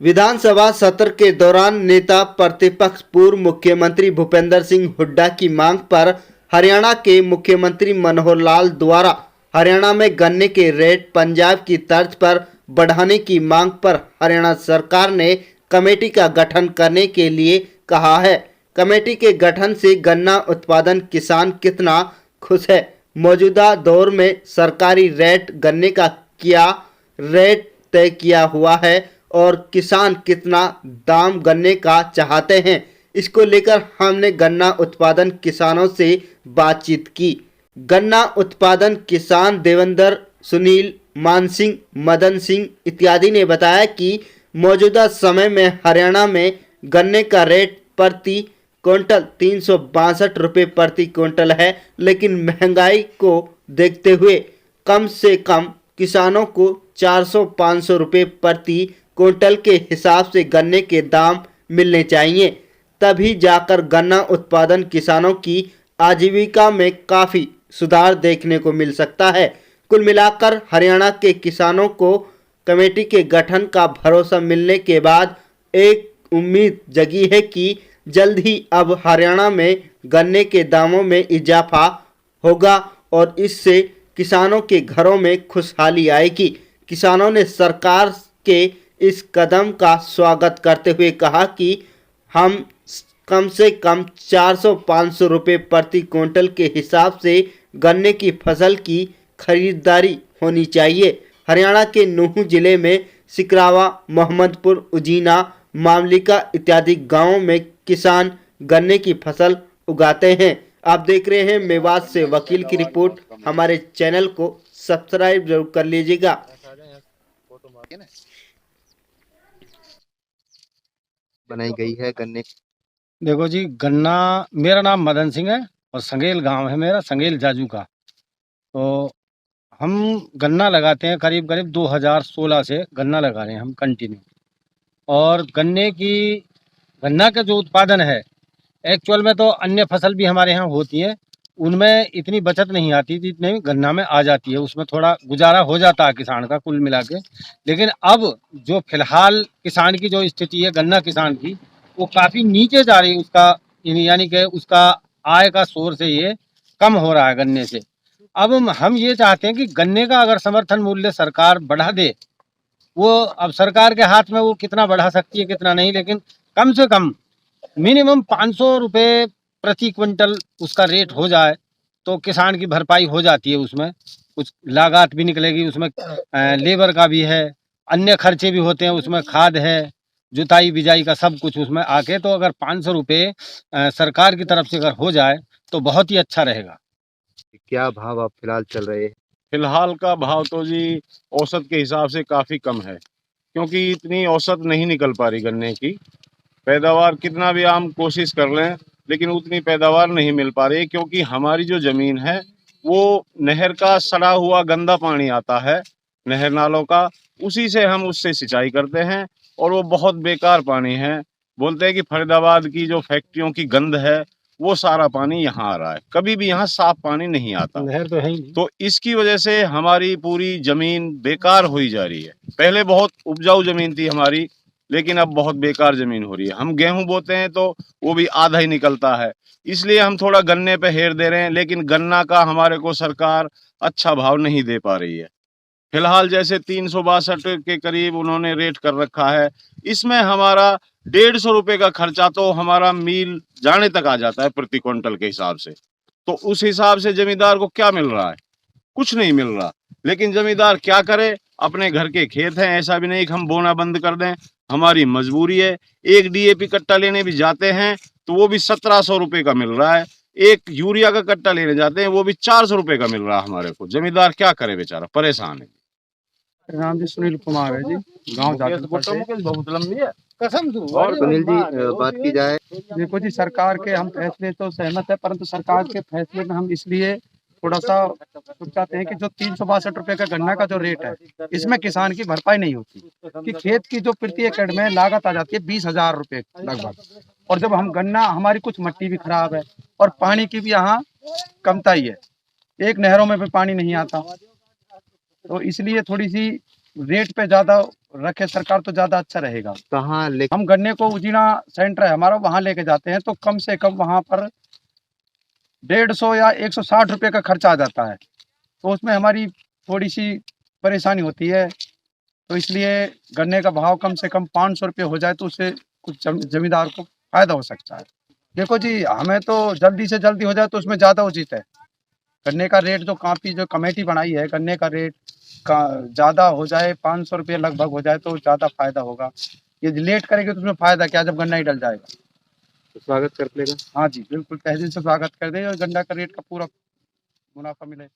विधानसभा सत्र के दौरान नेता प्रतिपक्ष पूर्व मुख्यमंत्री भूपेंद्र सिंह हुड्डा की मांग पर हरियाणा के मुख्यमंत्री मनोहर लाल द्वारा हरियाणा में गन्ने के रेट पंजाब की तर्ज पर बढ़ाने की मांग पर हरियाणा सरकार ने कमेटी का गठन करने के लिए कहा है। कमेटी के गठन से गन्ना उत्पादन किसान कितना खुश है? मौजूदा दौर में सरकारी रेट गन्ने का क्या रेट तय किया हुआ है और किसान कितना दाम गन्ने का चाहते हैं, इसको लेकर हमने गन्ना उत्पादन किसानों से बातचीत की। गन्ना उत्पादन किसान देवेंद्र, सुनील, मान सिंह, मदन सिंह इत्यादि ने बताया कि मौजूदा समय में हरियाणा में गन्ने का रेट प्रति क्विंटल 362 रुपये प्रति क्विंटल है, लेकिन महंगाई को देखते हुए कम से कम किसानों को 400-500 रुपये प्रति क्विंटल के हिसाब से गन्ने के दाम मिलने चाहिए, तभी जाकर गन्ना उत्पादन किसानों की आजीविका में काफ़ी सुधार देखने को मिल सकता है। कुल मिलाकर हरियाणा के किसानों को कमेटी के गठन का भरोसा मिलने के बाद एक उम्मीद जगी है कि जल्द ही अब हरियाणा में गन्ने के दामों में इजाफा होगा और इससे किसानों के घरों में खुशहाली आएगी। किसानों ने सरकार के इस कदम का स्वागत करते हुए कहा कि हम कम से कम 400-500 रुपये प्रति क्विंटल के हिसाब से गन्ने की फसल की खरीदारी होनी चाहिए। हरियाणा के नूंह जिले में सिकरावा, मोहम्मदपुर, उजीना, मामलिका इत्यादि गांवों में किसान गन्ने की फसल उगाते हैं। आप देख रहे हैं मेवात से वकील की रिपोर्ट। हमारे चैनल को सब्सक्राइब जरूर कर लीजिएगा। बनाई गई है गन्ने। देखो जी, गन्ना, मेरा नाम मदन सिंह है और संगेल गांव है मेरा, संगेल जाजू का। तो हम गन्ना लगाते हैं करीब करीब 2016 से गन्ना लगा रहे हैं हम कंटिन्यू। और गन्ना का जो उत्पादन है, एक्चुअल में तो अन्य फसल भी हमारे यहाँ होती है, उनमें इतनी बचत नहीं आती जितने गन्ना में आ जाती है। उसमें थोड़ा गुजारा हो जाता है किसान का कुल मिला के। लेकिन अब जो फिलहाल किसान की जो स्थिति है, गन्ना किसान की, वो काफ़ी नीचे जा रही है। उसका यानी कि उसका आय का सोर्स है, ये कम हो रहा है गन्ने से। अब हम ये चाहते हैं कि गन्ने का अगर समर्थन मूल्य सरकार बढ़ा दे, वो अब सरकार के हाथ में वो कितना बढ़ा सकती है कितना नहीं, लेकिन कम से कम मिनिमम 500 रुपये प्रति क्विंटल उसका रेट हो जाए तो किसान की भरपाई हो जाती है। उसमें कुछ लागत भी निकलेगी, उसमें लेबर का भी है, अन्य खर्चे भी होते हैं, उसमें खाद है, जुताई बिजाई का सब कुछ उसमें आके। तो अगर 500 रुपये सरकार की तरफ से अगर हो जाए तो बहुत ही अच्छा रहेगा। क्या भाव आप फिलहाल चल रहे हैं? फिलहाल का भाव तो जी औसत के हिसाब से काफ़ी कम है, क्योंकि इतनी औसत नहीं निकल पा रही गन्ने की पैदावार। कितना भी हम कोशिश कर लें लेकिन उतनी पैदावार नहीं मिल पा रही, क्योंकि हमारी जो ज़मीन है वो नहर का सड़ा हुआ गंदा पानी आता है, नहर नालों का, उसी से हम उससे सिंचाई करते हैं और वो बहुत बेकार पानी है। बोलते हैं कि फरीदाबाद की जो फैक्ट्रियों की गंद है वो सारा पानी यहाँ आ रहा है, कभी भी यहाँ साफ पानी नहीं आता। नहर तो है ही नहीं। तो इसकी वजह से हमारी पूरी जमीन बेकार होई जा रही है। पहले बहुत उपजाऊ जमीन थी हमारी, लेकिन अब बहुत बेकार जमीन हो रही है। हम गेहूं बोते हैं तो वो भी आधा ही निकलता है, इसलिए हम थोड़ा गन्ने पे हेर दे रहे हैं, लेकिन गन्ना का हमारे को सरकार अच्छा भाव नहीं दे पा रही है। फिलहाल जैसे 362 के करीब उन्होंने रेट कर रखा है, इसमें हमारा 150 रुपये का खर्चा तो हमारा मील जाने तक आ जाता है प्रति क्विंटल के हिसाब से। तो उस हिसाब से जमींदार को क्या मिल रहा है? कुछ नहीं मिल रहा। लेकिन जमींदार क्या करे, अपने घर के खेत हैं, ऐसा भी नहीं कि हम बोना बंद कर दें, हमारी मजबूरी है। एक डीएपी कट्टा लेने भी जाते हैं तो वो भी 1700 रुपये का मिल रहा है, एक यूरिया का कट्टा लेने जाते हैं वो भी 400 रुपये का मिल रहा है हमारे को। जमींदार क्या करे, बेचारा परेशान है। नाम जी सुनील कुमार है जी, गाँव बहुत लंबी है कसम से। और सुनील जी, बात की जाए, देखो जी, सरकार के हम फैसले तो सहमत है, परंतु सरकार के फैसले में हम इसलिए थोड़ा सा चाहते हैं कि जो 362 रुपये का गन्ना का जो रेट है, इसमें किसान की भरपाई नहीं होती। कि खेत की जो प्रति एकड़ में लागत आ जाती है 20,000 रुपये लगभग, और जब हम गन्ना, हमारी कुछ मिट्टी भी खराब है और पानी की भी यहाँ कमता ही है, एक नहरों में भी पानी नहीं आता, तो इसलिए थोड़ी सी रेट पे ज़्यादा रखे सरकार तो ज्यादा अच्छा रहेगा। कहाँ ले हम गन्ने को उजीना सेंटर है हमारा, वहां लेके जाते हैं तो कम से कम वहां पर 150 या 160 रुपए का खर्चा आ जाता है, तो उसमें हमारी थोड़ी सी परेशानी होती है। तो इसलिए गन्ने का भाव कम से कम 500 रुपये हो जाए तो उससे कुछ जमींदार को फायदा हो सकता है। देखो जी, हमें तो जल्दी से जल्दी हो जाए तो उसमें ज़्यादा उचित है। गन्ने का रेट जो काफ़ी जो कमेटी बनाई है, गन्ने का रेट का ज़्यादा हो जाए, 500 रुपये लगभग हो जाए तो ज़्यादा फायदा होगा। ये लेट करेंगे तो उसमें फायदा क्या, जब गन्ना ही डल जाएगा। स्वागत कर लेगा? हाँ जी, बिल्कुल तहे दिल से स्वागत कर दें और गन्ना का रेट का पूरा मुनाफा मिले।